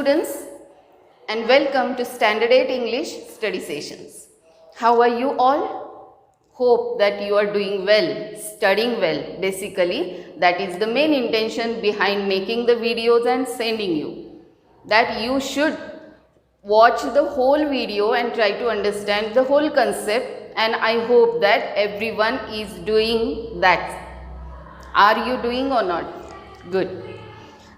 students, and welcome to Standard 8 English study sessions. How are you all? Hope that you are doing well, studying well. Basically, that is the main intention behind making the videos and sending you. That you should watch the whole video and try to understand the whole concept, and I hope that everyone is doing that. Are you doing or not? Good.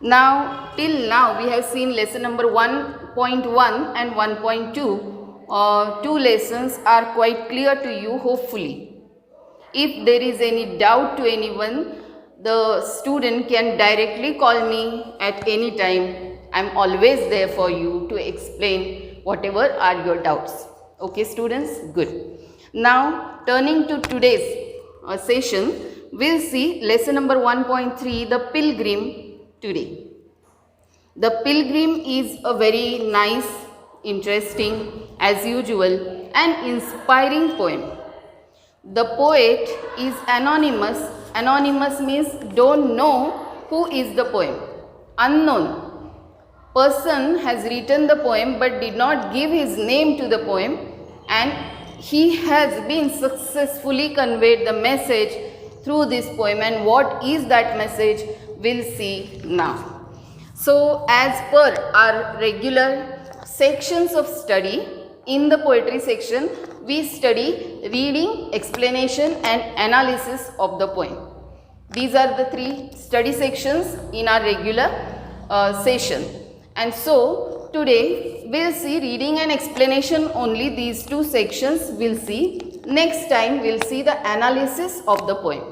Now, till now we have seen lesson number 1.1 and 1.2. Two lessons are quite clear to you, hopefully. If there is any doubt to anyone, the student can directly call me at any time. I am always there for you to explain whatever are your doubts. Okay, students? Good. Now, turning to today's session, we'll see lesson number 1.3, the Pilgrim, today. The Pilgrim is a very nice, interesting, as usual, and inspiring poem. The poet is anonymous. Anonymous means don't know who is the poem. Unknown. Person has written the poem but did not give his name to the poem, and he has been successfully conveyed the message through this poem. And what is that message? We'll see now. So, as per our regular sections of study, in the poetry section, we study reading, explanation and analysis of the poem. These are the three study sections in our regular session. And so, today we'll see reading and explanation only, these two sections we'll see. Next time we'll see the analysis of the poem.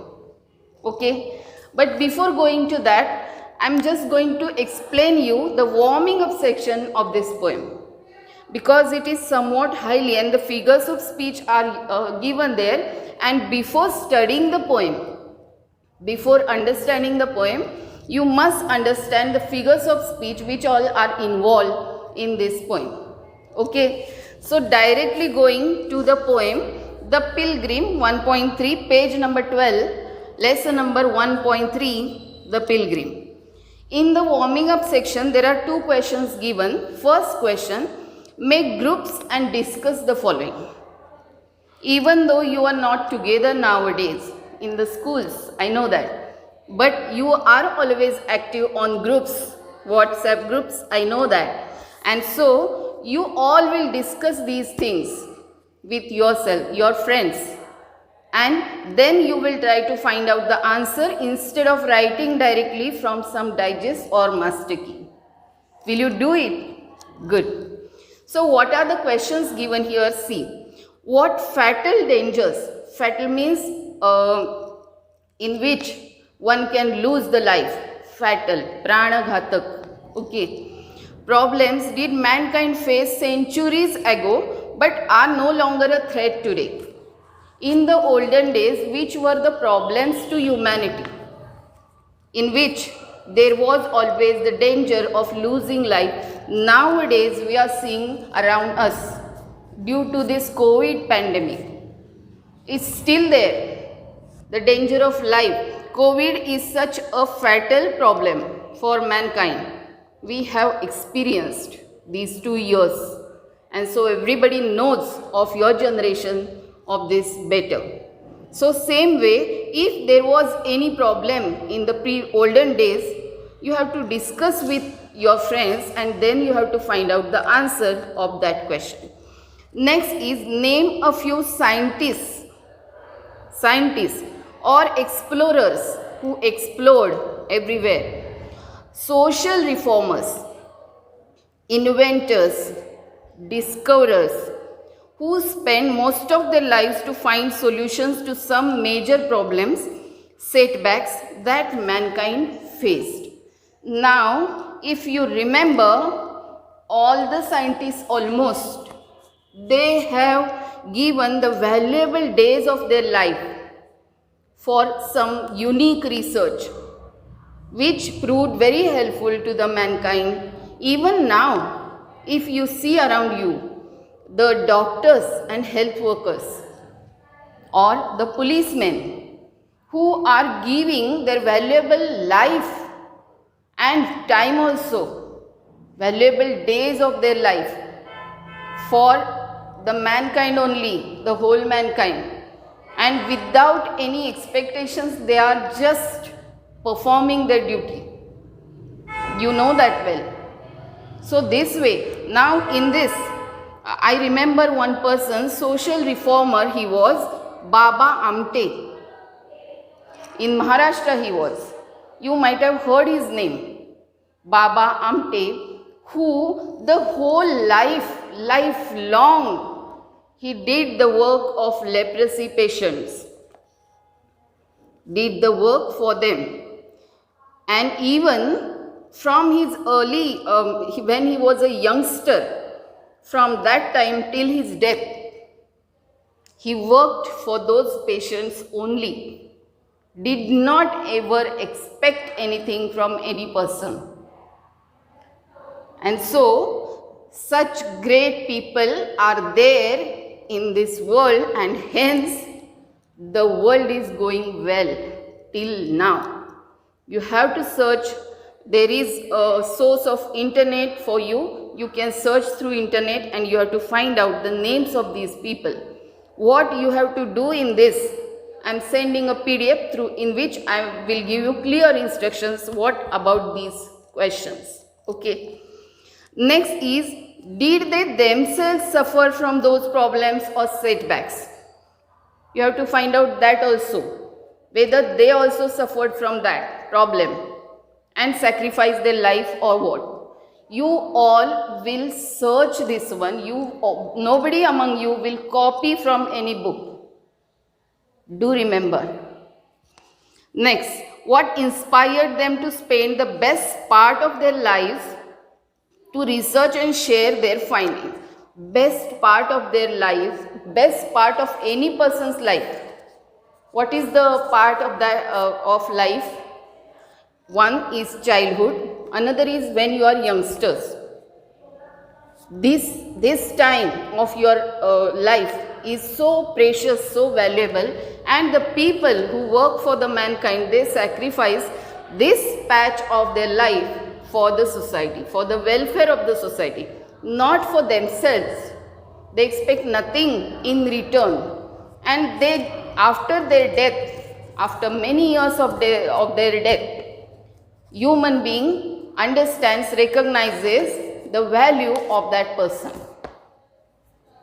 Okay. But before going to that, I am just going to explain you the warming up section of this poem, because it is somewhat highly and the figures of speech are given there, and before studying the poem, before understanding the poem, you must understand the figures of speech which all are involved in this poem. Okay. So, directly going to the poem, The Pilgrim 1.3, page number 12. Lesson number 1.3, The Pilgrim. In the warming up section, there are two questions given. First question, make groups and discuss the following. Even though you are not together nowadays in the schools, I know that, but you are always active on groups, WhatsApp groups, I know that. And so, you all will discuss these things with yourself, your friends. And then you will try to find out the answer instead of writing directly from some digest or master key. Will you do it? Good. So, what are the questions given here? See. What fatal dangers, fatal means in which one can lose the life, fatal, pranaghatak, okay. Problems did mankind face centuries ago but are no longer a threat today? In the olden days, which were the problems to humanity, in which there was always the danger of losing life? Nowadays, we are seeing around us due to this COVID pandemic. It's still there, the danger of life. COVID is such a fatal problem for mankind. We have experienced these 2 years, and so everybody knows of your generation of this better. So, same way, if there was any problem in the olden days, you have to discuss with your friends and then you have to find out the answer of that question. Next is name a few scientists or explorers who explored everywhere, social reformers, inventors, discoverers, who spend most of their lives to find solutions to some major problems, setbacks that mankind faced. Now, if you remember, all the scientists almost, they have given the valuable days of their life for some unique research, which proved very helpful to the mankind. Even now, if you see around you, the doctors and health workers or the policemen who are giving their valuable life and time also valuable days of their life for the mankind only, the whole mankind, and without any expectations they are just performing their duty. You know that well. So this way, now in this, I remember one person, social reformer, he was Baba Amte. In Maharashtra he was. You might have heard his name, Baba Amte, who the whole lifelong, he did the work of leprosy patients, did the work for them. And even from his early, when he was a youngster, from that time till his death, he worked for those patients only, did not ever expect anything from any person. And so, such great people are there in this world, and hence the world is going well till now. You have to search. There is a source of internet for you. You can search through internet and you have to find out the names of these people. What you have to do in this, I am sending a PDF through in which I will give you clear instructions what about these questions. Okay. Next is, did they themselves suffer from those problems or setbacks? You have to find out that also, whether they also suffered from that problem and sacrificed their life or what. You all will search this one. Nobody among you will copy from any book. Do remember. Next, what inspired them to spend the best part of their lives to research and share their findings? Best part of their life, best part of any person's life. What is the part of that of life? One is childhood, another is when you are youngsters. This time of your life is so precious, so valuable, and the people who work for the mankind, they sacrifice this patch of their life for the society, for the welfare of the society, not for themselves. They expect nothing in return, and they, after their death, after many years of their death, human being understands, recognizes the value of that person.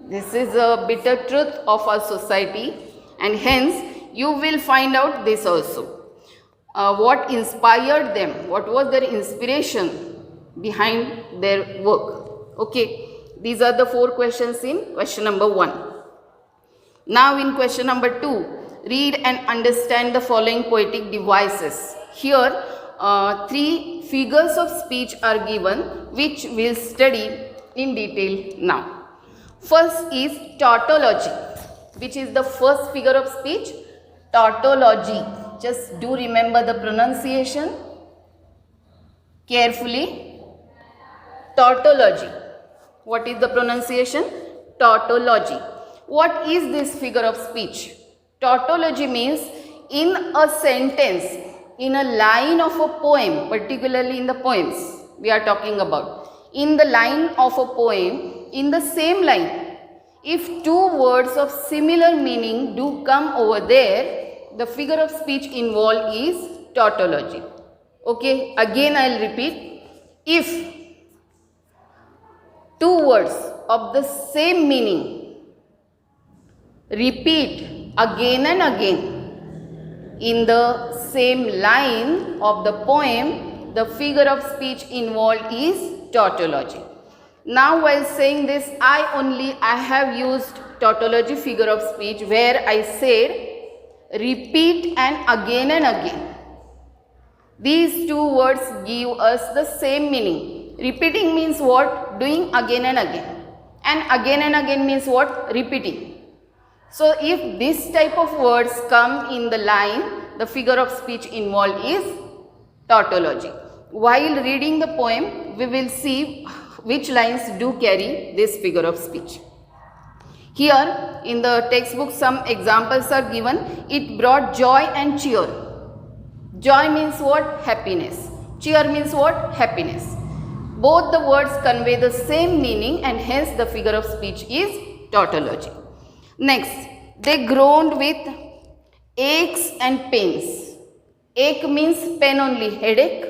This is a bitter truth of our society, and hence you will find out this also. What inspired them? What was their inspiration behind their work? Okay, these are the 4 questions in question number 1. Now in question number 2, read and understand the following poetic devices. Here 3 figures of speech are given, which we'll study in detail now. First is tautology. Which is the first figure of speech? Tautology. Just do remember the pronunciation carefully. Tautology. What is the pronunciation? Tautology. What is this figure of speech? Tautology means in a sentence, in a line of a poem, particularly in the poems we are talking about. In the line of a poem, in the same line, if 2 words of similar meaning do come over there, the figure of speech involved is tautology. Okay, again I will repeat. If 2 words of the same meaning repeat again and again in the same line of the poem, the figure of speech involved is tautology. Now while saying this, I have used tautology figure of speech where I said repeat and again. These 2 words give us the same meaning. Repeating means what? Doing again and again. And again means what? Repeating. So if this type of words come in the line, the figure of speech involved is tautology. While reading the poem, we will see which lines do carry this figure of speech. Here in the textbook some examples are given. It brought joy and cheer. Joy means what? Happiness. Cheer means what? Happiness. Both the words convey the same meaning and hence the figure of speech is tautology. Next, they groaned with aches and pains. Ache means pain only, headache.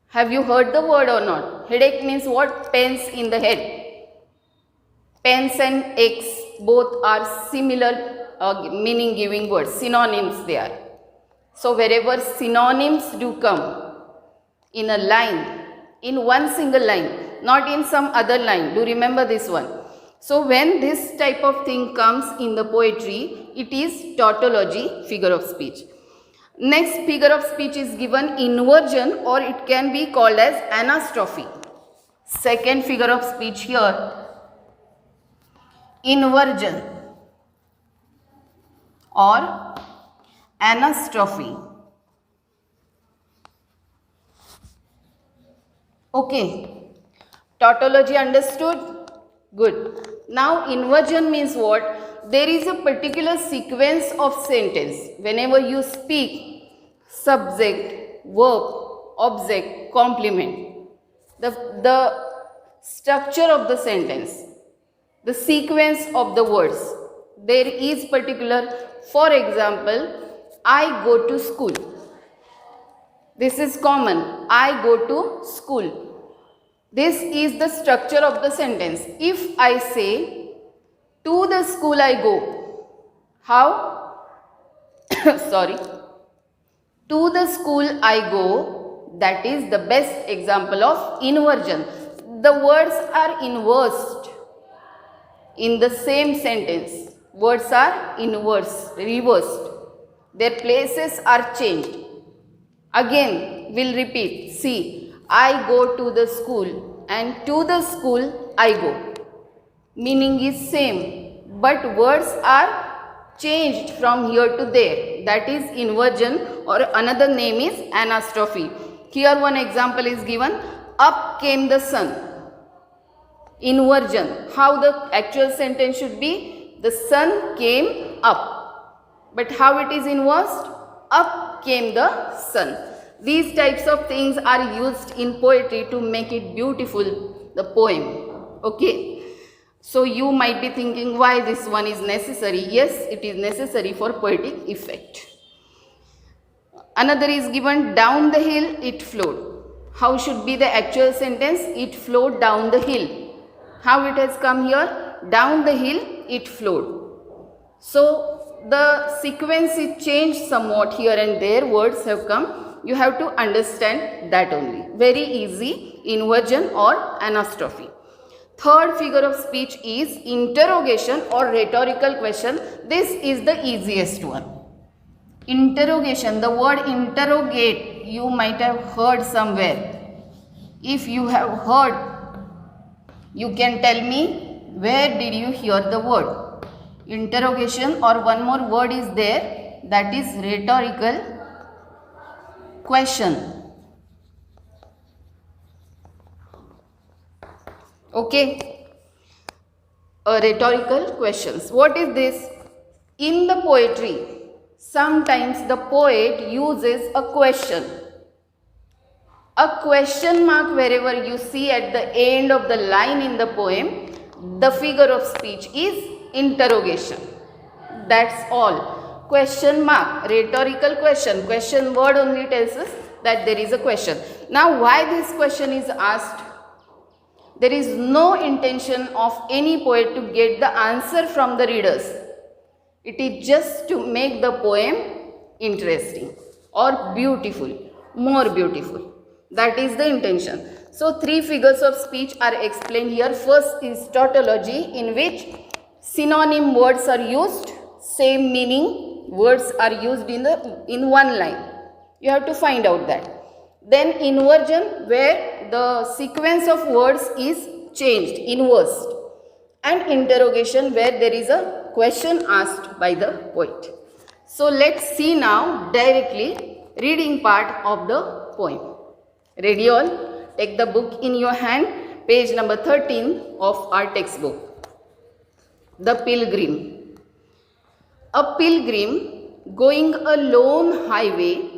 Have you heard the word or not? Headache means what? Pains in the head. Pains and aches both are similar meaning giving words, synonyms they are. So wherever synonyms do come in a line, in one single line, not in some other line, do remember this one. So when this type of thing comes in the poetry, it is tautology, figure of speech. Next figure of speech is given inversion, or it can be called as anastrophe. Second figure of speech here, inversion or anastrophe. Okay, tautology understood? Good. Now inversion means what? There is a particular sequence of sentence. Whenever you speak, subject, verb, object, complement, the structure of the sentence, the sequence of the words, there is particular. For example, I go to school. This is common. I go to school. This is the structure of the sentence. If I say, to the school I go. How? Sorry. To the school I go. That is the best example of inversion. The words are inversed in the same sentence. Words are reversed. Their places are changed. Again, we'll repeat. See, I go to the school and to the school I go. Meaning is same, but words are changed from here to there. That is inversion, or another name is anastrophe. Here one example is given. Up came the sun. Inversion. How the actual sentence should be? The sun came up. But how it is inversed? Up came the sun. These types of things are used in poetry to make it beautiful, the poem. Okay. So you might be thinking why this one is necessary. Yes, it is necessary for poetic effect. Another is given, down the hill it flowed. How should be the actual sentence? It flowed down the hill. How it has come here? Down the hill it flowed. So the sequence is changed somewhat here and there. Words have come. You have to understand that only. Very easy, inversion or anastrophe. Third figure of speech is interrogation or rhetorical question. This is the easiest one. Interrogation, the word interrogate, you might have heard somewhere. If you have heard, you can tell me where did you hear the word. Interrogation, or one more word is there, that is rhetorical question. Okay, rhetorical questions. What is this? In the poetry, sometimes the poet uses a question. A question mark wherever you see at the end of the line in the poem, the figure of speech is interrogation. That's all. Question mark, rhetorical question. Question word only tells us that there is a question. Now, why this question is asked? There is no intention of any poet to get the answer from the readers. It is just to make the poem interesting or beautiful, more beautiful. That is the intention. So, three figures of speech are explained here. First is tautology, in which synonym words are used, same meaning words are used in one line. You have to find out that. Then inversion, where the sequence of words is changed, inversed. And interrogation, where there is a question asked by the poet. So let's see now directly reading part of the poem. Ready all? Take the book in your hand, page number 13 of our textbook. The Pilgrim. A pilgrim going a lone highway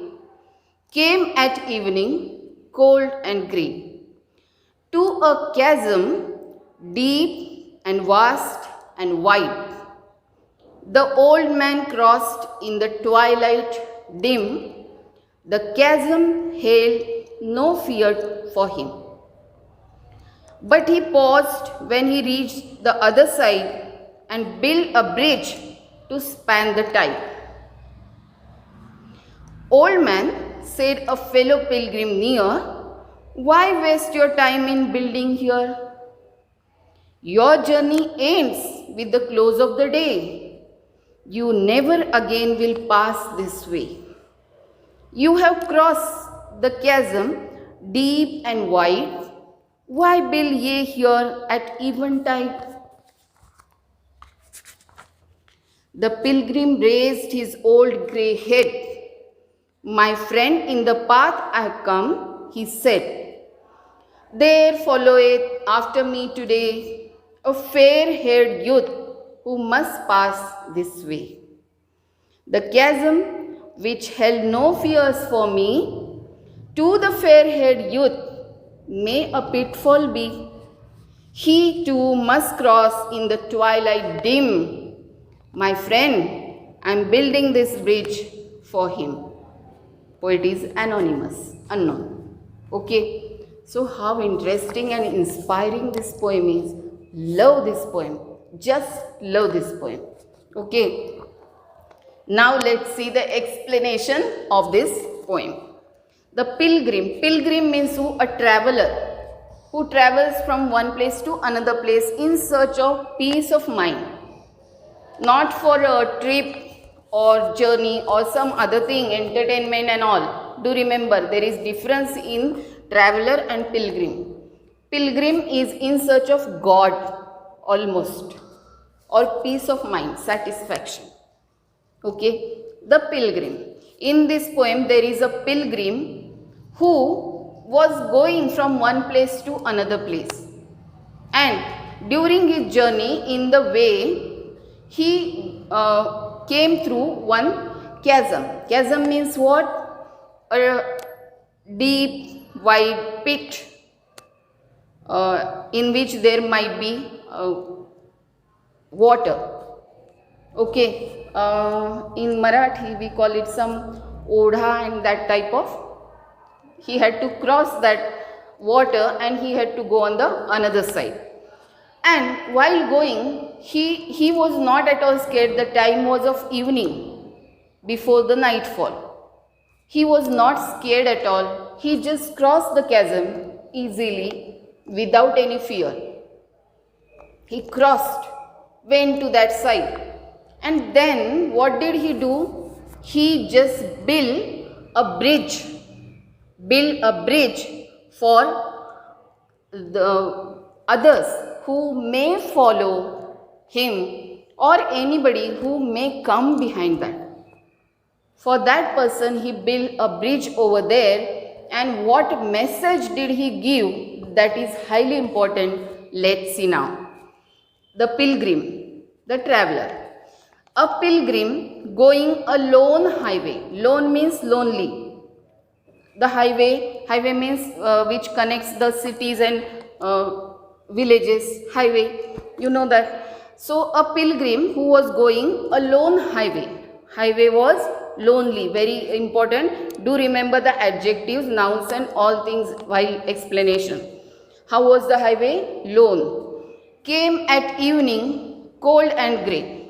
came at evening, cold and grey, To a chasm, deep and vast and wide, the old man crossed in the twilight dim. The chasm held no fear for him. But he paused when he reached the other side and built a bridge to span the tide. Old man, said a fellow pilgrim near, why waste your time in building here? Your journey ends with the close of the day. You never again will pass this way. You have crossed the chasm deep and wide. Why build ye here at eventide? The pilgrim raised his old grey head. My friend, in the path I have come, he said. There followeth after me today a fair-haired youth who must pass this way. The chasm which held no fears for me, to the fair-haired youth may a pitfall be. He too must cross in the twilight dim. My friend, I am building this bridge for him. Poet is anonymous, unknown. Okay, so how interesting and inspiring this poem is. Love this poem. Just love this poem. Okay, now let's see the explanation of this poem. The pilgrim. Pilgrim means who? A traveler who travels from one place to another place in search of peace of mind. Not for a trip or journey or some other thing, entertainment and all. Do remember, there is difference in traveler and pilgrim. Pilgrim is in search of God almost, or peace of mind, satisfaction. Okay, the pilgrim. In this poem, there is a pilgrim who was going from one place to another place. And during his journey, in the way, he came through one chasm. Chasm means what? A deep, wide pit in which there might be water. Okay, in Marathi we call it some odha and that type of. He had to cross that water and he had to go on the another side. And while going, he was not at all scared. The time was of evening before the nightfall. He was not scared at all. He just crossed the chasm easily without any fear. He crossed, went to that side. And then what did he do? He just built a bridge for the others who may follow him or anybody who may come behind that. For that person, he built a bridge over there. And what message did he give? That is highly important. Let's see now. The pilgrim, the traveler. A pilgrim going a lone highway. Lone means lonely. The highway means which connects the cities and villages. Highway, you know that. So a pilgrim who was going a lone highway. Highway was lonely, very important. Do remember the adjectives, nouns and all things while explanation. How was the highway? Lone. Came at evening, cold and grey.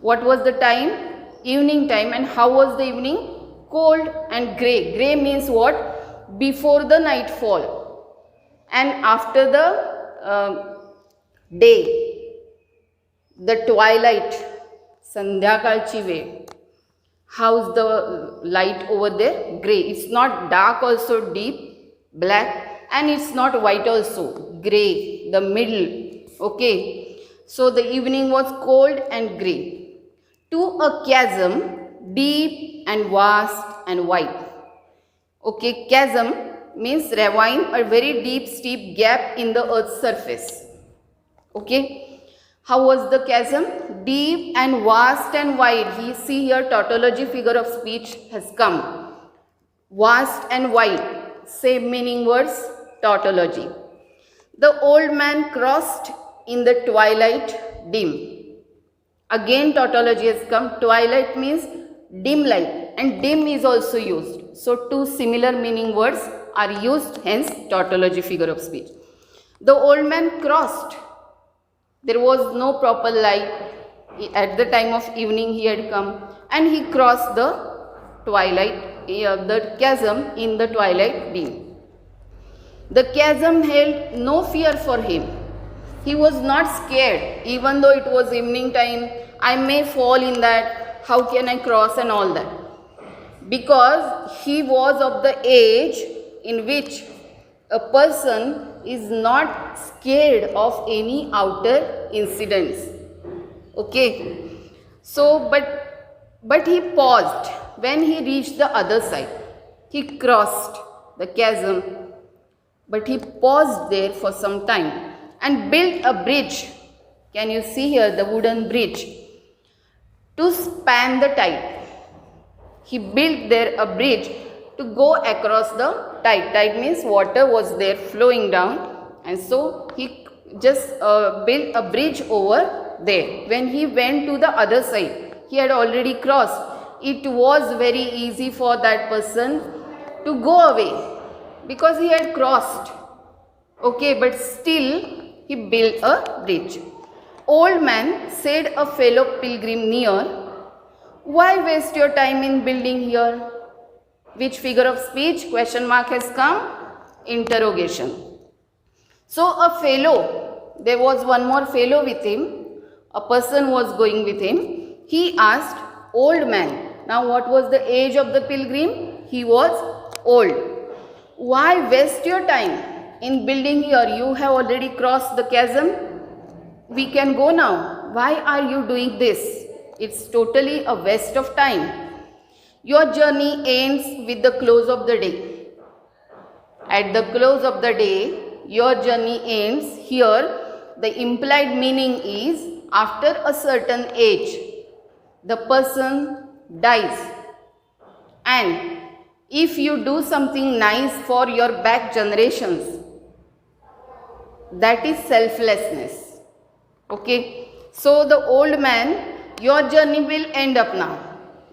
What was the time? Evening time. And how was the evening? Cold and grey. Grey means what? Before the nightfall and after the day, the twilight, sandhyakalchi वेळ. How's the light over there? Grey. It's not dark also, deep black, and it's not white also, grey, the middle. Okay, so the evening was cold and grey. To a chasm, deep and vast and wide. Okay, chasm means ravine, a very deep steep gap in the earth's surface. Okay, how was the chasm? Deep and vast and wide. See here, tautology, figure of speech has come. Vast and wide, same meaning words, tautology. The old man crossed in the twilight dim. Again tautology has come. Twilight means dim light, and dim is also used. So two similar meaning words are used, hence tautology figure of speech. The old man crossed. There was no proper light. At the time of evening he had come, and he crossed the twilight, the chasm in the twilight dim. The chasm held no fear for him. He was not scared, even though it was evening time. I may fall in that. How can I cross and all that? Because he was of the age in which a person is not scared of any outer incidents. Okay. So, but he paused when he reached the other side. He crossed the chasm, but he paused there for some time and built a bridge. Can you see here the wooden bridge? To span the tide. He built there a bridge to go across the tide. Tide means water was there flowing down, and so he just built a bridge over there. When he went to the other side, he had already crossed. It was very easy for that person to go away because he had crossed. Okay, but still he built a bridge. Old man, said a fellow pilgrim near, why waste your time in building here? Which figure of speech? Question mark has come. Interrogation. So a fellow, there was one more fellow with him. A person was going with him. He asked, old man. Now what was the age of the pilgrim? He was old. Why waste your time in building here? You have already crossed the chasm. We can go now. Why are you doing this? It's totally a waste of time. Your journey ends with the close of the day. At the close of the day, your journey ends. Here, the implied meaning is after a certain age, the person dies. And if you do something nice for your back generations, that is selflessness. Okay, so the old man, your journey will end up now.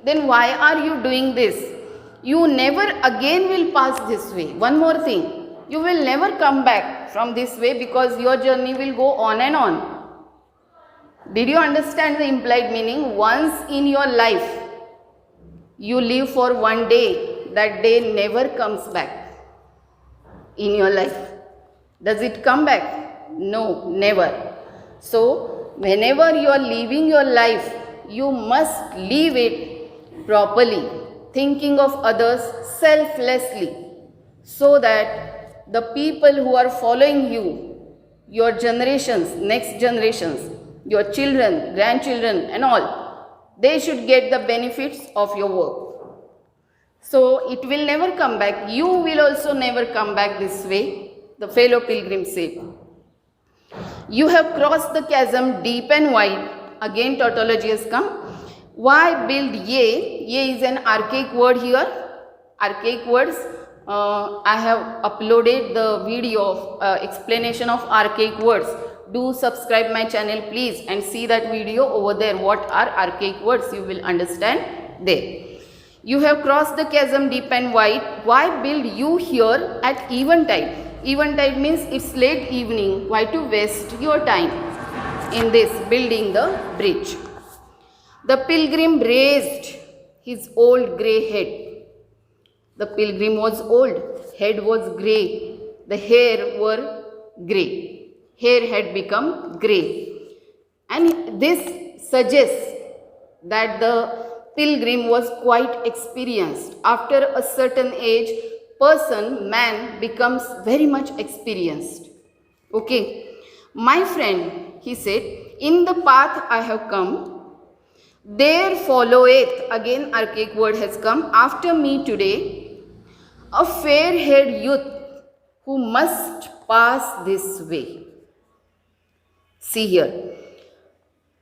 Then why are you doing this? You never again will pass this way. One more thing, you will never come back from this way because your journey will go on and on. Did you understand the implied meaning? Once in your life, you live for one day, that day never comes back in your life. Does it come back? No, never. So, whenever you are living your life, you must live it properly, thinking of others selflessly, so that the people who are following you, your generations, next generations, your children, grandchildren and all, they should get the benefits of your work. So, it will never come back. You will also never come back this way, the fellow pilgrim said. You have crossed the chasm deep and wide. Again tautology has come. Why build ye? Ye is an archaic word here. Archaic words. I have uploaded the video of explanation of archaic words. Do subscribe my channel please and see that video over there. What are archaic words? You will understand there. You have crossed the chasm deep and wide. Why build you here at eventide? Eventide means it's late evening. Why to waste your time in this building the bridge? The pilgrim raised his old grey head. The pilgrim was old. Head was grey. The hair were grey. Hair had become grey. And this suggests that the pilgrim was quite experienced. After a certain age, man becomes very much experienced. Okay. My friend, he said, in the path I have come, there followeth, again archaic word has come, after me today, a fair-haired youth who must pass this way. See here.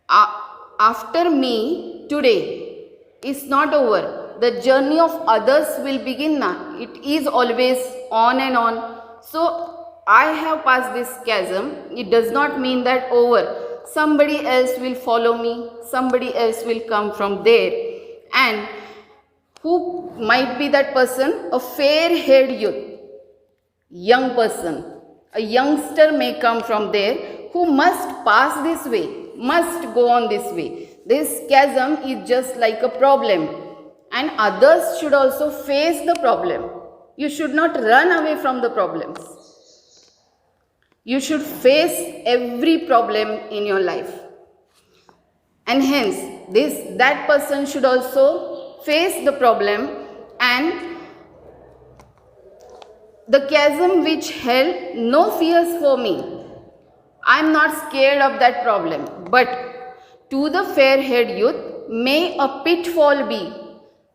After me today is not over. The journey of others will begin now. It is always on and on. So, I have passed this chasm, it does not mean that over. Somebody else will follow me, somebody else will come from there. And who might be that person? A fair-haired youth, young person. A youngster may come from there who must pass this way, must go on this way. This chasm is just like a problem, and others should also face the problem. You should not run away from the problems. You should face every problem in your life. And hence, that person should also face the problem, and the chasm which held no fears for me. I am not scared of that problem. But to the fair-haired youth, may a pitfall be.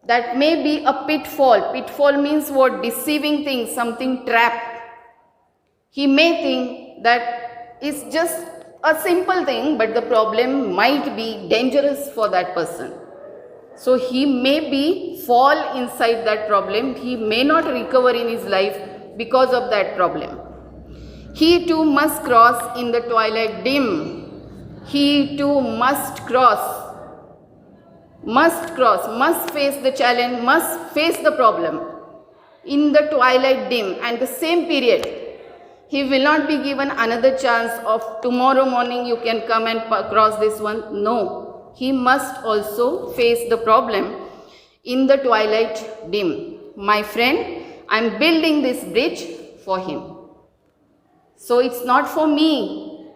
That may be a pitfall. Pitfall means what? Deceiving thing, something trap. He may think that it's just a simple thing, but the problem might be dangerous for that person. So he may fall inside that problem. He may not recover in his life because of that problem. He too must cross in the twilight dim. He too must face the challenge, must face the problem in the twilight dim. And the same period, he will not be given another chance of tomorrow morning you can come and cross this one. No, he must also face the problem in the twilight dim. My friend, I am building this bridge for him. So it's not for me,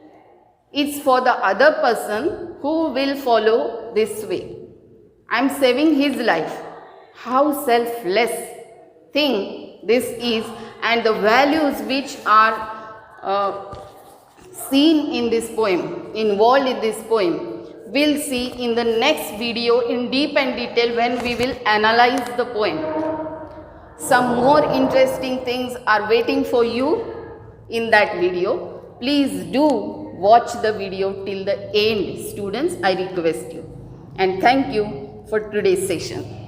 it's for the other person who will follow this way. I am saving his life. How selfless thing this is, and the values which are seen in this poem, involved in this poem, we'll see in the next video in deep and detail when we will analyze the poem. Some more interesting things are waiting for you in that video. Please do watch the video till the end, students, I request you. And thank you for today's session.